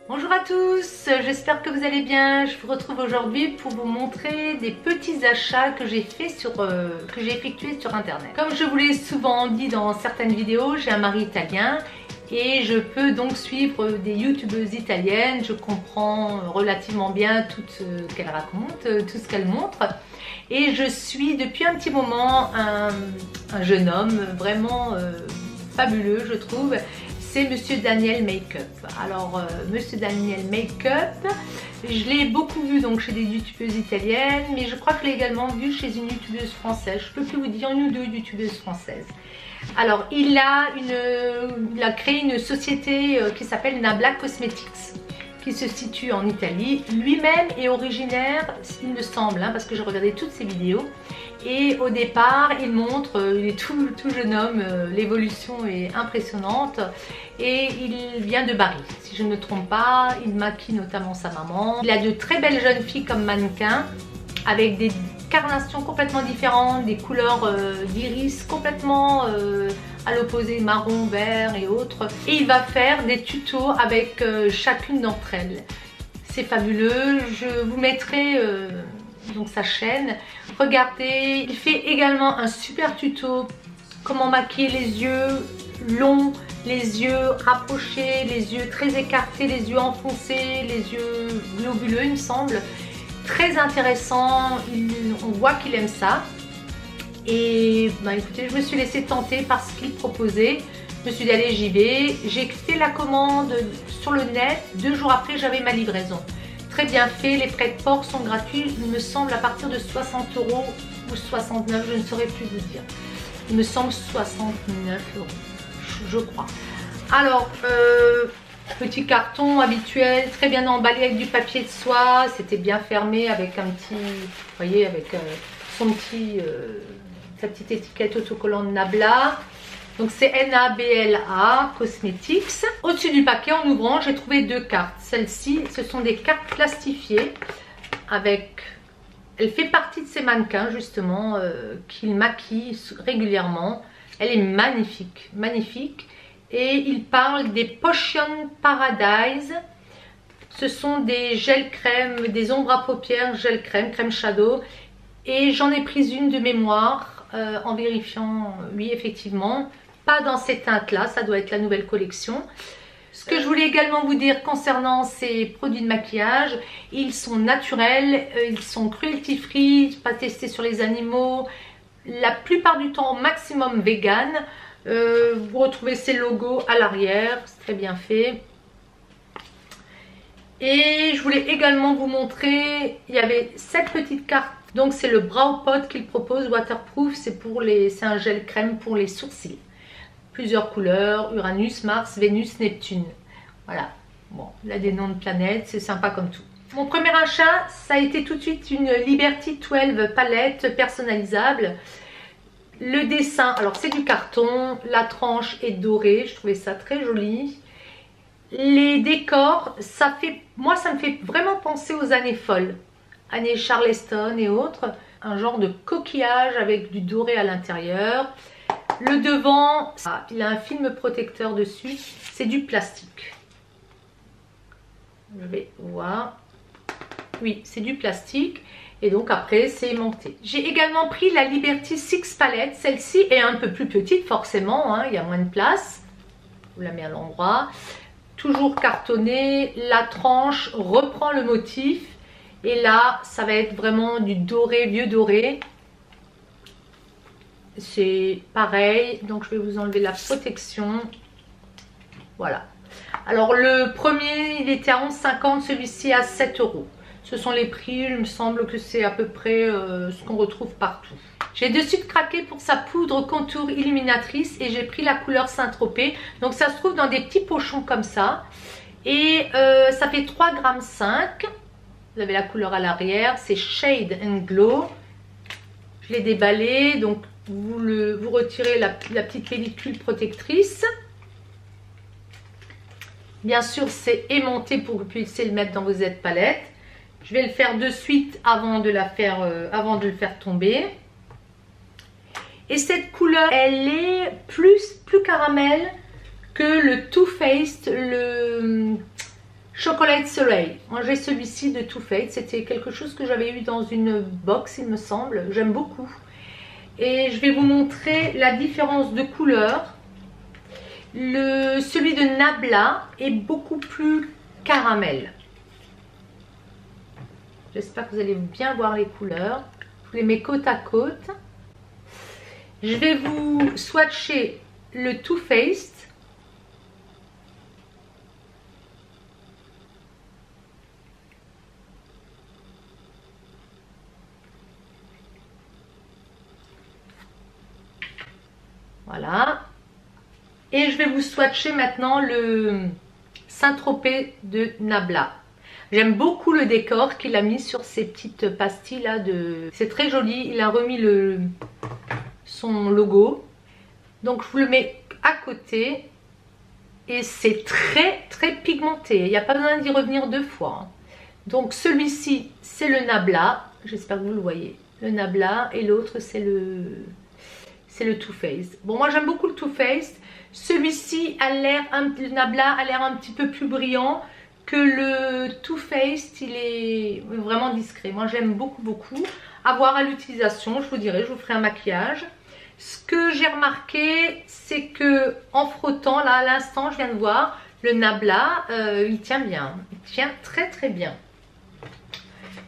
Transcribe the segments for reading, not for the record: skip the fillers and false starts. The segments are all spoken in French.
Bonjour à tous, j'espère que vous allez bien. Je vous retrouve aujourd'hui pour vous montrer des petits achats que j'ai effectués sur internet. Comme je vous l'ai souvent dit dans certaines vidéos, j'ai un mari italien et je peux donc suivre des youtubeuses italiennes. Je comprends relativement bien tout ce qu'elles racontent, tout ce qu'elles montrent. Et je suis depuis un petit moment un jeune homme vraiment fabuleux, je trouve. C'est Monsieur Daniel Makeup. Alors Monsieur Daniel Makeup, je l'ai beaucoup vu donc chez des youtubeuses italiennes, mais je crois que je l'ai également vu chez une youtubeuse française. Je peux plus vous dire, une ou deux youtubeuses françaises. Alors il a créé une société qui s'appelle Nabla Cosmetics, qui se situe en Italie. Lui-même est originaire, il me semble, hein, parce que j'ai regardé toutes ses vidéos. Et au départ, il montre, il est tout jeune homme, l'évolution est impressionnante. Et il vient de Bari, si je ne me trompe pas. Il maquille notamment sa maman. Il a de très belles jeunes filles comme mannequins, avec des carnations complètement différentes, des couleurs d'iris complètement à l'opposé, marron, vert et autres. Et il va faire des tutos avec chacune d'entre elles. C'est fabuleux, je vous mettrai donc sa chaîne. Regardez, il fait également un super tuto comment maquiller les yeux longs, les yeux rapprochés, les yeux très écartés, les yeux enfoncés, les yeux globuleux il me semble. Très intéressant, on voit qu'il aime ça. Et bah, écoutez, je me suis laissée tenter par ce qu'il proposait. Je me suis dit allez, j'y vais. J'ai fait la commande sur le net, 2 jours après j'avais ma livraison. Très bien fait, les frais de port sont gratuits, il me semble à partir de 60 € ou 69, je ne saurais plus vous dire. Il me semble 69 €, je crois. Alors, petit carton habituel, très bien emballé avec du papier de soie, c'était bien fermé avec un petit, vous voyez, avec sa petite étiquette autocollante Nabla. Donc c'est Nabla Cosmetics. Au-dessus du paquet, en ouvrant, j'ai trouvé 2 cartes. Celles-ci, ce sont des cartes plastifiées avec... Elle fait partie de ces mannequins justement qu'il maquille régulièrement. Elle est magnifique, magnifique. Et il parle des Potion Paradise. Ce sont des gels crème, des ombres à paupières, gel crème, crème shadow. Et j'en ai pris une de mémoire en vérifiant, oui effectivement. Pas dans ces teintes-là, ça doit être la nouvelle collection. Ce que je voulais également vous dire concernant ces produits de maquillage, ils sont naturels, ils sont cruelty free, pas testés sur les animaux, la plupart du temps au maximum vegan. Vous retrouvez ces logos à l'arrière, c'est très bien fait. Et je voulais également vous montrer, il y avait cette petite carte. Donc c'est le Brow Pot qu'il propose, waterproof, c'est un gel crème pour les sourcils. Plusieurs couleurs, Uranus, Mars, Vénus, Neptune. Voilà, bon, il a des noms de planètes, c'est sympa comme tout. Mon premier achat, ça a été tout de suite une Liberty 12 palette personnalisable. Le dessin, alors c'est du carton, la tranche est dorée, je trouvais ça très joli. Les décors, moi ça me fait vraiment penser aux années folles. Années Charleston et autres. Un genre de coquillage avec du doré à l'intérieur. Le devant, il a un film protecteur dessus, c'est du plastique. Je vais voir. Oui, c'est du plastique. Et donc après, c'est aimanté. J'ai également pris la Liberty 6 palette. Celle-ci est un peu plus petite, forcément. Hein, il y a moins de place. Vous la mettez à l'endroit. Toujours cartonné. La tranche reprend le motif. Et là, ça va être vraiment du doré, vieux doré. C'est pareil, donc je vais vous enlever la protection. Voilà. Alors le premier, il était à 11,50, celui-ci à 7 €. Ce sont les prix, il me semble que c'est à peu près ce qu'on retrouve partout. J'ai de suite craqué pour sa poudre contour illuminatrice et j'ai pris la couleur Saint-Tropez. Donc ça se trouve dans des petits pochons comme ça. Et ça fait 3,5 g. Vous avez la couleur à l'arrière, c'est Shade and Glow. Je l'ai déballé, donc vous retirez la petite pellicule protectrice. Bien sûr, c'est aimanté pour que vous puissiez le mettre dans vos aides-palettes. Je vais le faire de suite avant de le faire tomber. Et cette couleur, elle est plus caramel que le Too Faced, Chocolate Soleil. Moi j'ai celui-ci de Too Faced. C'était quelque chose que j'avais eu dans une box il me semble. J'aime beaucoup. Et je vais vous montrer la différence de couleur. Celui de Nabla est beaucoup plus caramel. J'espère que vous allez bien voir les couleurs. Je vous les mets côte à côte. Je vais vous swatcher le Too Faced. Voilà. Et je vais vous swatcher maintenant le Saint-Tropez de Nabla. J'aime beaucoup le décor qu'il a mis sur ces petites pastilles là. C'est très joli. Il a remis son logo. Donc je vous le mets à côté. Et c'est très pigmenté. Il n'y a pas besoin d'y revenir deux fois. Donc celui-ci c'est le Nabla. J'espère que vous le voyez. Le Nabla. Et l'autre c'est le Too Faced. Bon, moi j'aime beaucoup le Too Faced. Celui-ci a l'air, le Nabla a l'air un petit peu plus brillant que le Too Faced. Il est vraiment discret. Moi j'aime beaucoup. À voir à l'utilisation, je vous dirai, je vous ferai un maquillage. Ce que j'ai remarqué, c'est que en frottant, là à l'instant, je viens de voir, le Nabla, il tient bien. Il tient très bien.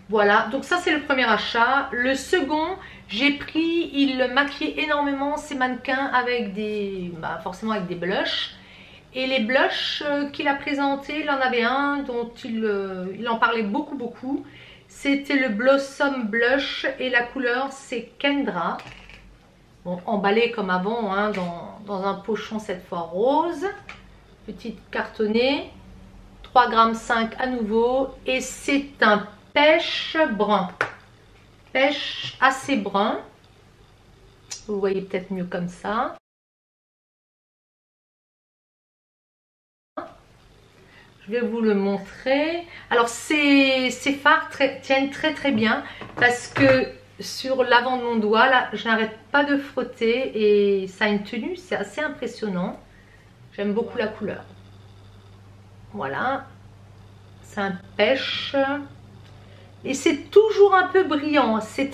Voilà, donc ça c'est le premier achat. Le second, j'ai pris, il maquillait énormément ses mannequins avec forcément avec des blushs. Et les blushs qu'il a présentés, il en avait un dont il en parlait beaucoup. C'était le Blossom Blush et la couleur c'est Kendra. Bon, emballé comme avant, hein, dans un pochon cette fois rose. Petite cartonnée. 3,5 g à nouveau. Et c'est un pêche brun. Pêche assez brun. Vous voyez peut-être mieux comme ça. Je vais vous le montrer. Alors ces fards tiennent très bien parce que sur l'avant de mon doigt là, je n'arrête pas de frotter et ça a une tenue, c'est assez impressionnant. J'aime beaucoup la couleur. Voilà. C'est un pêche. Et c'est toujours un peu brillant, c'est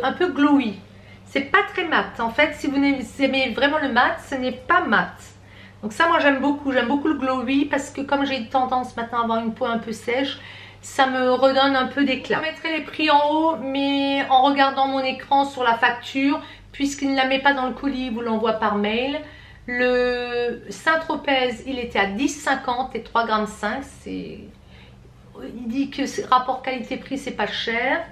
un peu glowy. C'est pas très mat. En fait, si vous aimez vraiment le mat, ce n'est pas mat. Donc ça, moi j'aime beaucoup le glowy parce que comme j'ai tendance maintenant à avoir une peau un peu sèche, ça me redonne un peu d'éclat. Je mettrai les prix en haut, mais en regardant mon écran sur la facture, puisqu'il ne la met pas dans le colis, il vous l'envoie par mail. Le Saint-Tropez, il était à 10,50 et 3,5 g. Il dit que rapport qualité-prix c'est pas cher.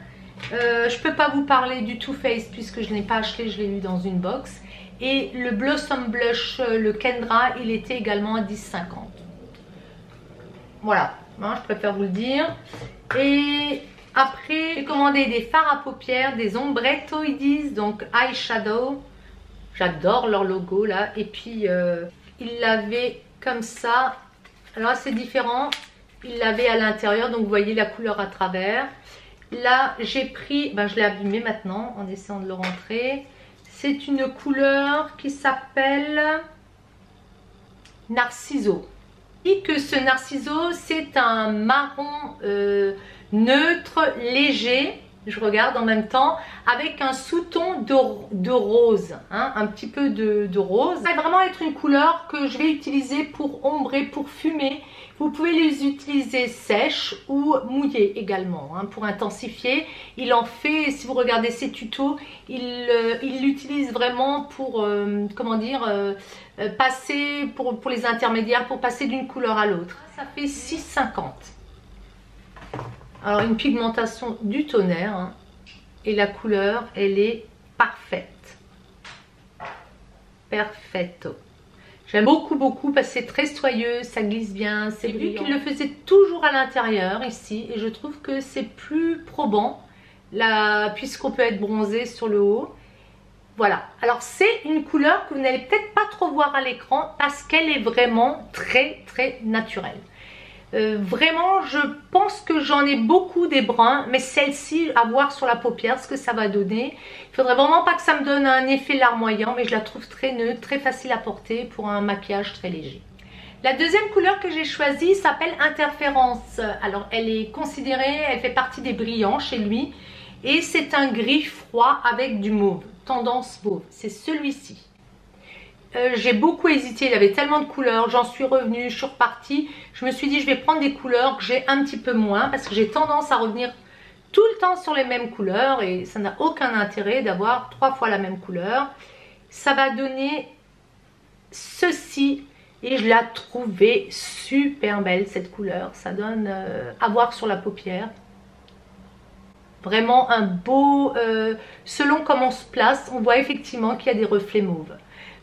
Je peux pas vous parler du Too Faced puisque je n'ai pas acheté, je l'ai eu dans une box. Et le Blossom Blush, le Kendra, il était également à 10,50. Voilà, hein, je préfère vous le dire. Et après j'ai commandé des fards à paupières, des ombretto ils disent, donc eyeshadow. J'adore leur logo là. Et puis il l'avait comme ça. Alors c'est différent. Il l'avait à l'intérieur, donc vous voyez la couleur à travers. Là, j'ai pris, je l'ai abîmé maintenant en essayant de le rentrer. C'est une couleur qui s'appelle Narciso. Et que ce Narciso, c'est un marron neutre, léger. Je regarde en même temps avec un sous-ton de rose, hein, un petit peu de rose. Ça va vraiment être une couleur que je vais utiliser pour ombrer, pour fumer. Vous pouvez les utiliser sèches ou mouillées également, hein, pour intensifier. Il en fait, si vous regardez ses tutos, il l'utilise vraiment pour, comment dire, passer, pour les intermédiaires, pour passer d'une couleur à l'autre. Ça fait 6,50. Alors une pigmentation du tonnerre, hein, et la couleur elle est parfaite. Perfetto. J'aime beaucoup parce que c'est très soyeux, ça glisse bien, c'est lui qui le faisait toujours à l'intérieur ici et je trouve que c'est plus probant là, puisqu'on peut être bronzé sur le haut. Voilà, alors c'est une couleur que vous n'allez peut-être pas trop voir à l'écran parce qu'elle est vraiment très naturelle. Vraiment je pense que j'en ai beaucoup des bruns, mais celle-ci à voir sur la paupière ce que ça va donner. Il faudrait vraiment pas que ça me donne un effet larmoyant, mais je la trouve très neutre, très facile à porter pour un maquillage très léger. La deuxième couleur que j'ai choisie s'appelle Interférence. Alors elle est considérée, elle fait partie des brillants chez lui. Et c'est un gris froid avec du mauve, tendance mauve. C'est celui-ci. J'ai beaucoup hésité, il avait tellement de couleurs, j'en suis revenue, je suis repartie. Je me suis dit je vais prendre des couleurs que j'ai un petit peu moins parce que j'ai tendance à revenir tout le temps sur les mêmes couleurs et ça n'a aucun intérêt d'avoir 3 fois la même couleur. Ça va donner ceci et je la trouvais super belle cette couleur. Ça donne à voir sur la paupière. Vraiment un beau, selon comment on se place, on voit effectivement qu'il y a des reflets mauves.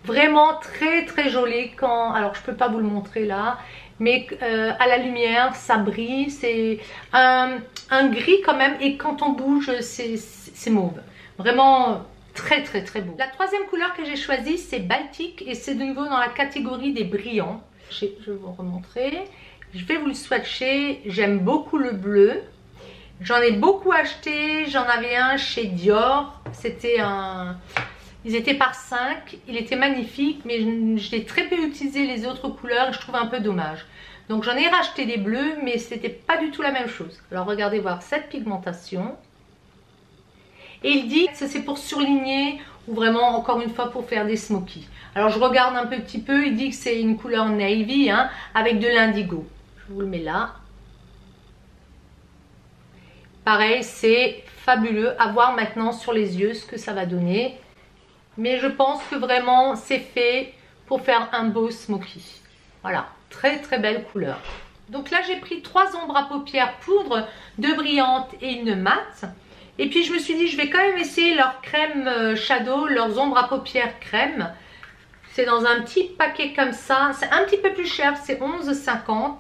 Vraiment très très joli quand, alors je peux pas vous le montrer là, mais à la lumière ça brille, c'est un gris quand même et quand on bouge c'est mauve. Vraiment très très très beau. La troisième couleur que j'ai choisie c'est Baltique et c'est de nouveau dans la catégorie des brillants. Je vais vous remontrer, je vais vous le swatcher, j'aime beaucoup le bleu. J'en ai beaucoup acheté, j'en avais un chez Dior, c'était un... Ils étaient par 5, il était magnifique, mais je l'ai très peu utilisé les autres couleurs et je trouve un peu dommage. Donc j'en ai racheté des bleus, mais c'était pas du tout la même chose. Alors regardez voir cette pigmentation. Et il dit que c'est pour surligner ou vraiment encore une fois pour faire des smokies. Alors je regarde un petit peu, il dit que c'est une couleur navy hein, avec de l'indigo. Je vous le mets là. Pareil, c'est fabuleux à voir maintenant sur les yeux ce que ça va donner. Mais je pense que vraiment c'est fait pour faire un beau smoky. Voilà, très très belle couleur. Donc là j'ai pris 3 ombres à paupières poudre, 2 brillantes et une mat. Et puis je me suis dit je vais quand même essayer leur crème shadow, leurs ombres à paupières crème. C'est dans un petit paquet comme ça, c'est un petit peu plus cher, c'est 11,50 €.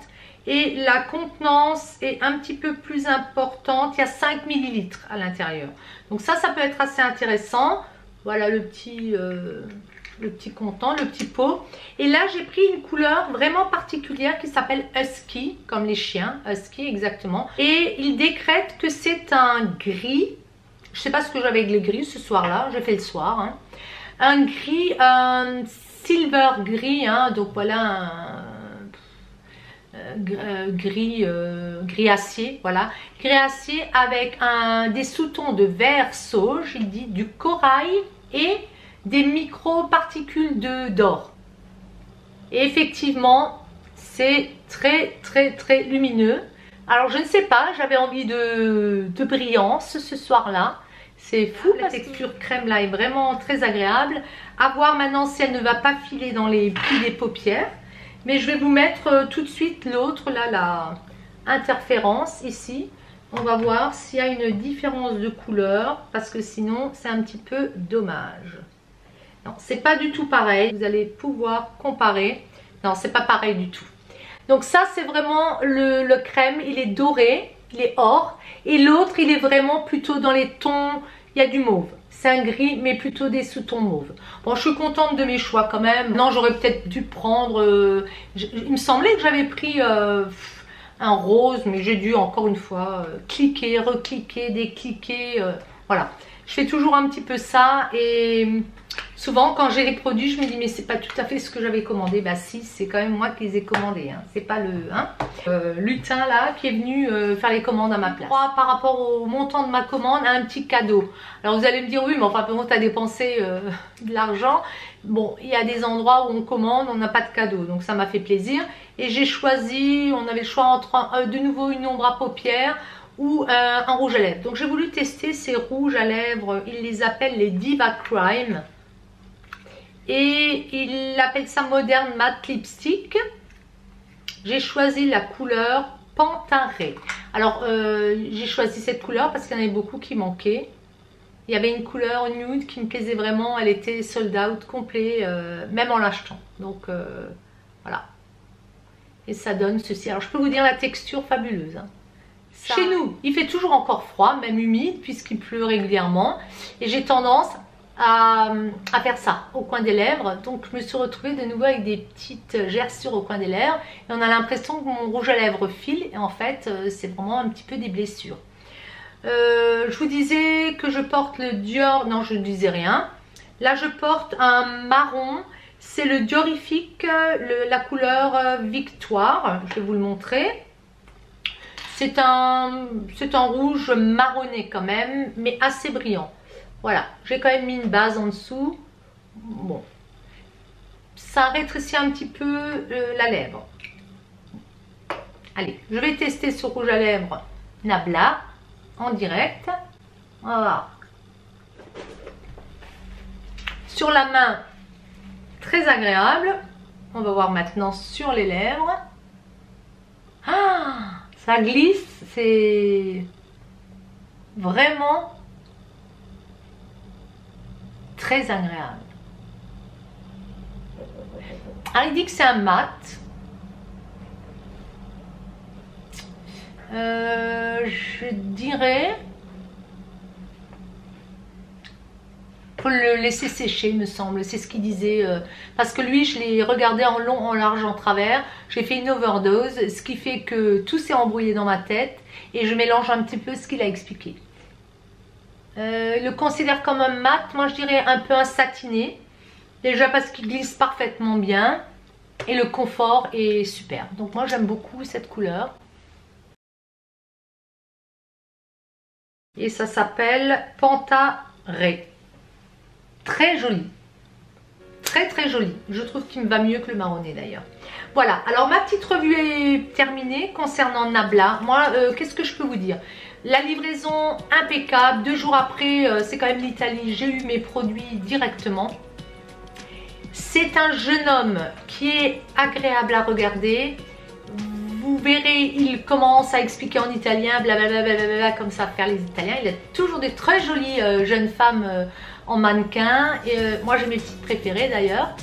Et la contenance est un petit peu plus importante, il y a 5 ml à l'intérieur. Donc ça peut être assez intéressant. Voilà le petit contenant, le petit pot. Et là, j'ai pris une couleur vraiment particulière qui s'appelle Husky, comme les chiens, Husky exactement. Et il décrète que c'est un gris. Je ne sais pas ce que j'avais avec le gris ce soir-là, j'ai fait le soir. Hein. Un gris, un silver gris, hein, donc voilà gris acier, voilà. Gris acier avec des sous-tons de vert sauge, il dit du corail et des micro-particules d'or. Et effectivement, c'est très très très lumineux. Alors je ne sais pas, j'avais envie de brillance ce soir-là. C'est fou, la texture crème là est vraiment très agréable. À voir maintenant si elle ne va pas filer dans les plis des paupières. Mais je vais vous mettre tout de suite l'autre, là, la Interférence ici. On va voir s'il y a une différence de couleur, parce que sinon c'est un petit peu dommage. Non, c'est pas du tout pareil. Vous allez pouvoir comparer. Non, c'est pas pareil du tout. Donc ça, c'est vraiment le crème. Il est doré, il est or. Et l'autre, il est vraiment plutôt dans les tons, il y a du mauve. C'est un gris, mais plutôt des sous-tons mauve. Bon, je suis contente de mes choix quand même. Non, j'aurais peut-être dû prendre... il me semblait que j'avais pris un rose, mais j'ai dû encore une fois cliquer, recliquer, décliquer. Voilà. Je fais toujours un petit peu ça et souvent quand j'ai les produits, je me dis mais c'est pas tout à fait ce que j'avais commandé. Bah si, c'est quand même moi qui les ai commandés. Hein. C'est pas le lutin là qui est venu faire les commandes à ma place. Par rapport au montant de ma commande, un petit cadeau. Alors vous allez me dire oui, mais enfin bon, t'as dépensé de l'argent. Bon, il y a des endroits où on commande, on n'a pas de cadeau, donc ça m'a fait plaisir. Et j'ai choisi, on avait le choix entre de nouveau une ombre à paupières ou un rouge à lèvres. Donc j'ai voulu tester ces rouges à lèvres, ils les appellent les Diva Crime. Et il appelle ça Modern Matte Lipstick. J'ai choisi la couleur Pantaré. Alors j'ai choisi cette couleur parce qu'il y en avait beaucoup qui manquaient. Il y avait une couleur nude qui me plaisait vraiment. Elle était sold out complet, même en l'achetant. Donc voilà. Et ça donne ceci. Alors je peux vous dire la texture fabuleuse. Hein. Chez nous, il fait toujours encore froid, même humide, puisqu'il pleut régulièrement. Et j'ai tendance à faire ça au coin des lèvres. Donc je me suis retrouvée de nouveau avec des petites gerçures au coin des lèvres. Et on a l'impression que mon rouge à lèvres file. Et en fait, c'est vraiment un petit peu des blessures. Je vous disais que je porte le Dior. Non, je ne disais rien. Là, je porte un marron. C'est le Diorifique, la couleur Victoire. Je vais vous le montrer. C'est un rouge marronné quand même, mais assez brillant. Voilà, j'ai quand même mis une base en dessous. Bon, ça rétrécit un petit peu la lèvre. Allez, je vais tester ce rouge à lèvres Nabla en direct. Voilà. Sur la main, très agréable. On va voir maintenant sur les lèvres. Ah, ça glisse, c'est vraiment très agréable. Alors, il dit que c'est un mat. Je dirais faut le laisser sécher, il me semble, c'est ce qu'il disait, parce que lui je l'ai regardé en long, en large, en travers. J'ai fait une overdose, ce qui fait que tout s'est embrouillé dans ma tête et je mélange un petit peu ce qu'il a expliqué. Le considère comme un mat, moi je dirais un peu un satiné, déjà parce qu'il glisse parfaitement bien et le confort est super. Donc moi j'aime beaucoup cette couleur. Et ça s'appelle Pantaré. Très joli. Très très joli. Je trouve qu'il me va mieux que le marronné d'ailleurs. Voilà, alors ma petite revue est terminée concernant Nabla. Moi, qu'est-ce que je peux vous dire? La livraison impeccable. 2 jours après, c'est quand même l'Italie. J'ai eu mes produits directement. C'est un jeune homme qui est agréable à regarder. Vous verrez, il commence à expliquer en italien, blablabla, comme ça, faire les Italiens. Il a toujours des très jolies jeunes femmes en mannequin. Moi, j'ai mes petites préférées d'ailleurs.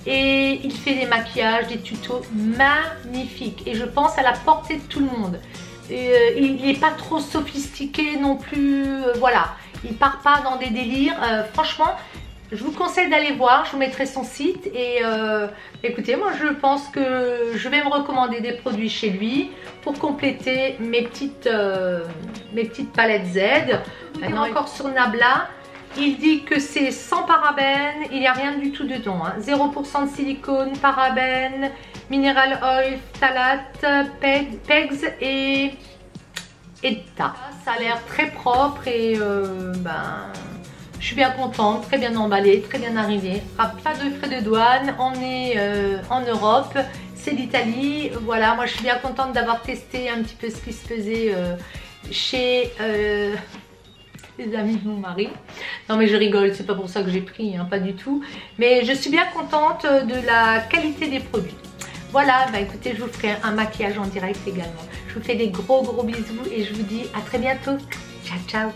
Et il fait des maquillages, des tutos magnifiques. Et je pense à la portée de tout le monde. Il n'est pas trop sophistiqué non plus. Voilà, il part pas dans des délires. Franchement, je vous conseille d'aller voir, je vous mettrai son site et écoutez, moi je pense que je vais me recommander des produits chez lui pour compléter mes petites palettes Z. Maintenant encore sur Nabla, il dit que c'est sans parabènes, il n'y a rien du tout dedans, hein. 0% de silicone, parabènes, mineral oil, phthalate, PEGs et ETA. Ça a l'air très propre et je suis bien contente, très bien emballée, très bien arrivée. Pas de frais de douane, on est en Europe, c'est l'Italie. Voilà, moi je suis bien contente d'avoir testé un petit peu ce qui se faisait chez les amis de mon mari. Non mais je rigole, c'est pas pour ça que j'ai pris, hein, pas du tout. Mais je suis bien contente de la qualité des produits. Voilà, bah écoutez, je vous ferai un maquillage en direct également. Je vous fais des gros bisous et je vous dis à très bientôt. Ciao, ciao.